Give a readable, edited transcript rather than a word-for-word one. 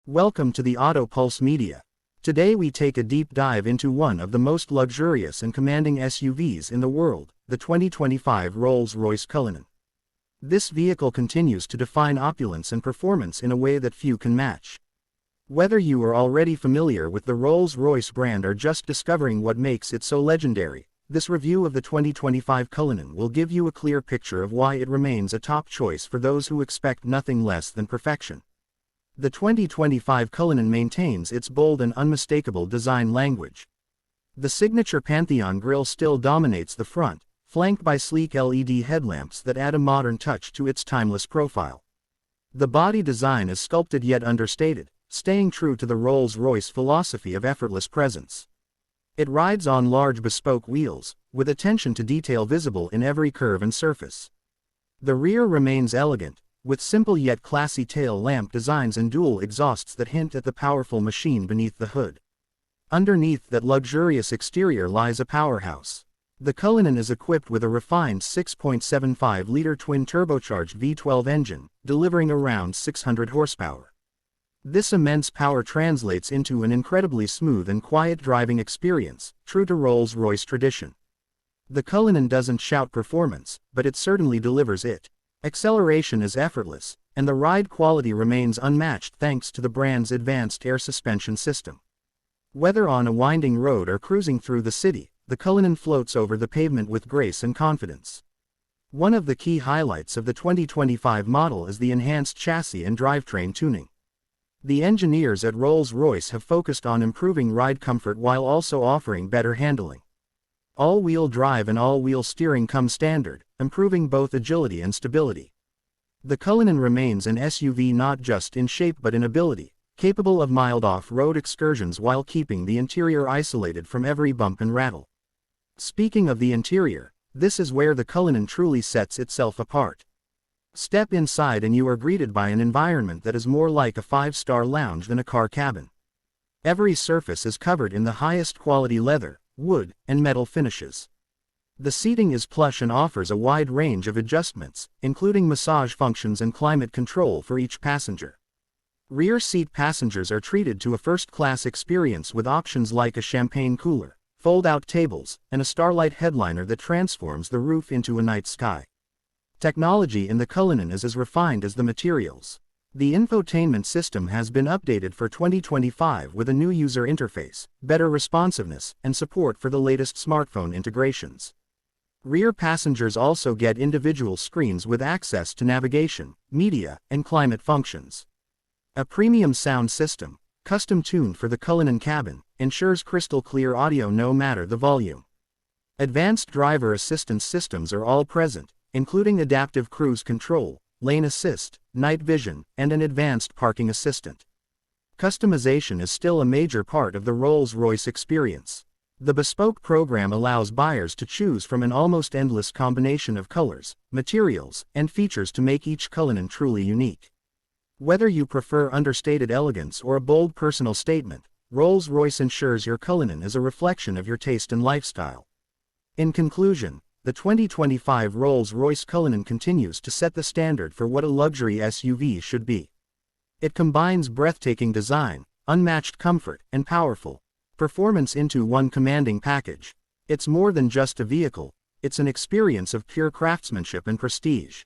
Welcome to the Auto Pulse Media. Today we take a deep dive into one of the most luxurious and commanding SUVs in the world, the 2025 Rolls-Royce Cullinan. This vehicle continues to define opulence and performance in a way that few can match. Whether you are already familiar with the Rolls-Royce brand or just discovering what makes it so legendary, this review of the 2025 Cullinan will give you a clear picture of why it remains a top choice for those who expect nothing less than perfection. The 2025 Cullinan maintains its bold and unmistakable design language. The signature Pantheon grille still dominates the front, flanked by sleek LED headlamps that add a modern touch to its timeless profile. The body design is sculpted yet understated, staying true to the Rolls-Royce philosophy of effortless presence. It rides on large bespoke wheels, with attention to detail visible in every curve and surface. The rear remains elegant, with simple yet classy tail lamp designs and dual exhausts that hint at the powerful machine beneath the hood. Underneath that luxurious exterior lies a powerhouse. The Cullinan is equipped with a refined 6.75-liter twin-turbocharged V12 engine, delivering around 600 horsepower. This immense power translates into an incredibly smooth and quiet driving experience, true to Rolls-Royce tradition. The Cullinan doesn't shout performance, but it certainly delivers it. Acceleration is effortless, and the ride quality remains unmatched thanks to the brand's advanced air suspension system. Whether on a winding road or cruising through the city, the Cullinan floats over the pavement with grace and confidence. One of the key highlights of the 2025 model is the enhanced chassis and drivetrain tuning. The engineers at Rolls-Royce have focused on improving ride comfort while also offering better handling. All-wheel drive and all-wheel steering come standard, improving both agility and stability. The Cullinan remains an SUV not just in shape but in ability, capable of mild off-road excursions while keeping the interior isolated from every bump and rattle. Speaking of the interior, this is where the Cullinan truly sets itself apart. Step inside and you are greeted by an environment that is more like a five-star lounge than a car cabin. Every surface is covered in the highest quality leather, wood, and metal finishes. The seating is plush and offers a wide range of adjustments, including massage functions and climate control for each passenger. Rear seat passengers are treated to a first-class experience with options like a champagne cooler, fold-out tables, and a starlight headliner that transforms the roof into a night sky. Technology in the Cullinan is as refined as the materials. The infotainment system has been updated for 2025 with a new user interface, better responsiveness, and support for the latest smartphone integrations. Rear passengers also get individual screens with access to navigation, media, and climate functions. A premium sound system, custom-tuned for the Cullinan cabin, ensures crystal-clear audio no matter the volume. Advanced driver assistance systems are all present, including adaptive cruise control, lane assist, night vision, and an advanced parking assistant. Customization is still a major part of the Rolls-Royce experience. The bespoke program allows buyers to choose from an almost endless combination of colors, materials, and features to make each Cullinan truly unique. Whether you prefer understated elegance or a bold personal statement, Rolls-Royce ensures your Cullinan is a reflection of your taste and lifestyle. In conclusion, the 2025 Rolls-Royce Cullinan continues to set the standard for what a luxury SUV should be. It combines breathtaking design, unmatched comfort, and powerful performance into one commanding package. It's more than just a vehicle, it's an experience of pure craftsmanship and prestige.